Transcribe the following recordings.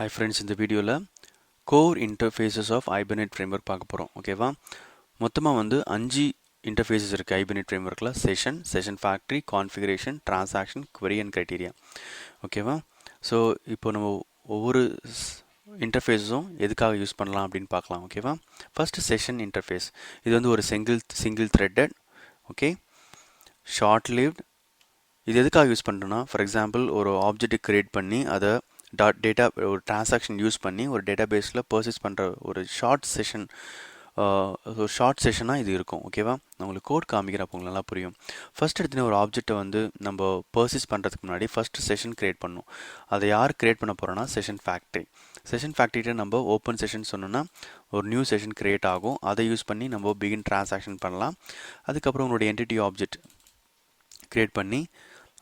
Hi friends, இந்த வீடியோவில் core interfaces of Hibernate framework பார்க்க போகிறோம். ஓகேவா? மொத்தமாக வந்து 5 இன்டர்ஃபேஸஸ் இருக்குது ஹைபர்நெட் ஃப்ரேம்வொர்க்கில். Session factory, configuration, transaction, query and criteria. ஓகேவா? ஸோ இப்போ நம்ம ஒவ்வொரு இன்டர்ஃபேஸும் எதுக்காக யூஸ் பண்ணலாம் அப்படின்னு பார்க்கலாம். ஓகேவா? First session interface. இது வந்து ஒரு single threaded, okay, short lived. இது எதுக்காக யூஸ் பண்ணுறோன்னா, ஃபார் எக்ஸாம்பிள் ஒரு ஆப்ஜெக்ட் கிரியேட் பண்ணி அதை டேட்டா ஒரு டிரான்சாக்ஷன் யூஸ் பண்ணி ஒரு டேட்டா பேஸில் பர்சேஸ் பண்ணுற ஒரு ஷார்ட் செஷனாக இது இருக்கும். ஓகேவா? நான் உங்களுக்கு கோட் காமிக்கிறப்போ உங்களுக்கு நல்லா புரியும். ஃபர்ஸ்ட் எடுத்துன்னு ஒரு ஆப்ஜெக்டை வந்து நம்ம பர்சேஸ் பண்ணுறதுக்கு முன்னாடி ஃபர்ஸ்ட் செஷன் கிரியேட் பண்ணணும். அதை யார் கிரியேட் பண்ண போகிறோன்னா செஷன் ஃபேக்ட்ரிகிட்ட நம்ம ஓப்பன் செஷன் சொன்னோன்னா ஒரு நியூ செஷன் கிரியேட் ஆகும். அதை யூஸ் பண்ணி நம்ம பிகின் டிரான்சாக்ஷன் பண்ணலாம். அதுக்கப்புறம் உங்களுடைய என்டிட்டி ஆப்ஜெக்ட் கிரியேட் பண்ணி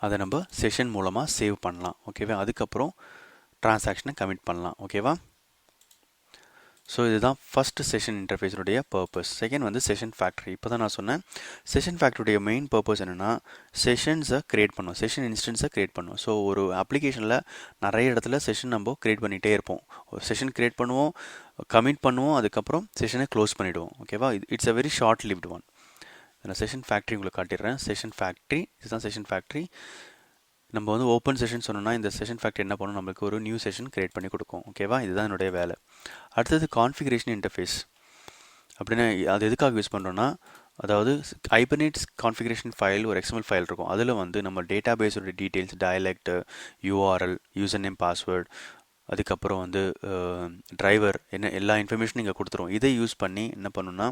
அதை நம்ம செஷன் மூலமாக சேவ் பண்ணலாம். ஓகேவா? அதுக்கப்புறம் டிரான்சாக்ஷனை கமிட் பண்ணலாம். ஓகேவா? ஸோ இதுதான் ஃபர்ஸ்ட் செஷன் இன்டர்ஃபேஸுடைய பர்பஸ். செகண்ட் வந்து செஷன் ஃபேக்ட்ரி. இப்போ தான் நான் சொன்னேன், செஷன் ஃபேக்ட்ரியுடைய மெயின் பர்பஸ் என்னென்னா செஷன்ஸை கிரியேட் பண்ணும், செஷன் இன்ஸ்டன்ஸை கிரியேட் பண்ணும். ஸோ ஒரு அப்ளிகேஷனில் நிறைய இடத்துல செஷன் நம்ம கிரியேட் பண்ணிகிட்டே இருப்போம். செஷன் கிரியேட் பண்ணுவோம், கமிட் பண்ணுவோம், அதுக்கப்புறம் செஷனை க்ளோஸ் பண்ணிவிடுவோம். ஓகேவா? It's a very short lived one. நான் செஷன் ஃபேக்ட்ரி உங்களுக்கு காட்டிடுறேன். செஷன் ஃபேக்ட்ரி, இதுதான் செஷன் ஃபேக்ட்ரி. நம்ம வந்து ஓப்பன் செஷன் சொன்னோம்னா இந்த செஷன் ஃபேக்ட்ரி என்ன பண்ணும், நம்மளுக்கு ஒரு நியூ செஷன் கிரியேட் பண்ணி கொடுக்கும். ஓகேவா? இதுதான் என்னுடைய வேலை. அடுத்தது கான்ஃபிகரேஷன் இன்டர்ஃபேஸ். அப்படின்னா அது எதுக்காக யூஸ் பண்ணுறோன்னா, அதாவது ஹைபர்நெட் கான்ஃபிகரேஷன் ஃபைல் ஒரு XML ஃபைல் இருக்கும். அதில் வந்து நம்ம டேட்டா பேஸோட details, dialect, URL, user name, password, அதுக்கப்புறம் வந்து டிரைவர், என்ன எல்லா இன்ஃபர்மேஷனும் இங்கே கொடுத்துரும். இதை யூஸ் பண்ணி என்ன பண்ணுன்னா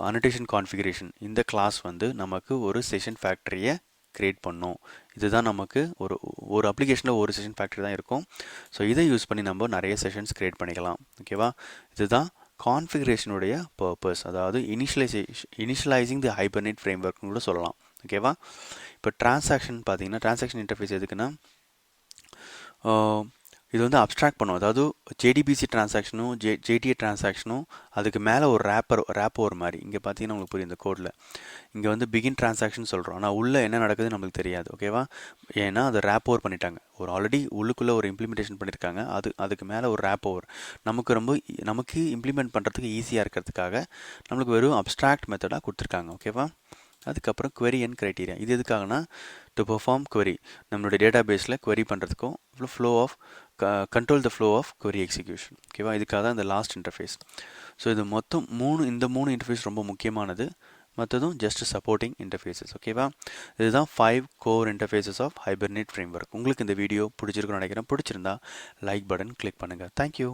அனோடேஷன் கான்ஃபிகரேஷன், இந்த கிளாஸ் வந்து நமக்கு ஒரு செஷன் ஃபேக்ட்ரியை கிரியேட் பண்ணும். இதுதான் நமக்கு ஒரு அப்ளிகேஷனில் ஒரு செஷன் ஃபேக்ட்ரி தான் இருக்கும். ஸோ இதை யூஸ் பண்ணி நம்ம நிறைய செஷன்ஸ் கிரியேட் பண்ணிக்கலாம். ஓகேவா? இதுதான் கான்ஃபிகரேஷனுடைய பர்பஸ், அதாவது இனிஷியலைசிங் தி ஹைபர்நெட் ஃப்ரேம்வொர்க்னு கூட சொல்லலாம். ஓகேவா? இப்போ டிரான்சாக்ஷன் பார்த்தீங்கன்னா, டிரான்சாக்ஷன் இன்டர்ஃபேஸ் எதுக்குன்னா இது வந்து அப்ஸ்ட்ராக்ட் பண்ணும். அதாவது JDBC டிரான்சாக்ஷனும் JTA டிரான்சாக்ஷனும் அதுக்கு மேலே ஒரு ரேப் ஒரு மாதிரி. இங்கே பார்த்தீங்கன்னா உங்களுக்கு புரியும் இந்த கோடில். இங்கே வந்து பிகின் டிரான்சாக்ஷன் சொல்கிறோம், ஆனால் உள்ளே என்ன நடக்குதுன்னு நம்மளுக்கு தெரியாது. ஓகேவா? ஏன்னா அதை ரேப் ஓவர் பண்ணிட்டாங்க. ஒரு ஆல்ரெடி உள்ளுக்குள்ளே ஒரு இம்ப்ளிமெண்டேஷன் பண்ணியிருக்காங்க. அதுக்கு மேலே ஒரு ரேப் ஓவர் நமக்கு இம்ப்ளிமெண்ட் பண்ணுறதுக்கு ஈஸியாக இருக்கிறதுக்காக நம்மளுக்கு வெறும் அப்ஸ்ட்ராக்ட் மெத்தடாக கொடுத்துருக்காங்க. ஓகேவா? அதுக்கப்புறம் query அண்ட் க்ரைட்டீரியா. இது எதுக்காகனா டு பெர்ஃபார்ம் query, நம்மளுடைய டேட்டா பேஸில் query பண்ணுறதுக்கும் control the flow of query execution. ஓகேவா? இதுக்காக தான் இந்த லாஸ்ட் இன்டர்ஃபேஸ். ஸோ இது மொத்தம் இந்த மூணு இன்டர்ஃபேஸ் ரொம்ப முக்கியமானது. மற்றதும் ஜஸ்ட் சப்போர்ட்டிங் இன்டர்ஃபேஸஸ். ஓகேவா? இதுதான் 5 core interfaces of Hibernate framework. உங்களுக்கு இந்த வீடியோ பிடிச்சிருக்குன்னு நினைக்கிறேன். பிடிச்சிருந்தா லைக் பட்டன் கிளிக் பண்ணுங்கள். தேங்க்யூ.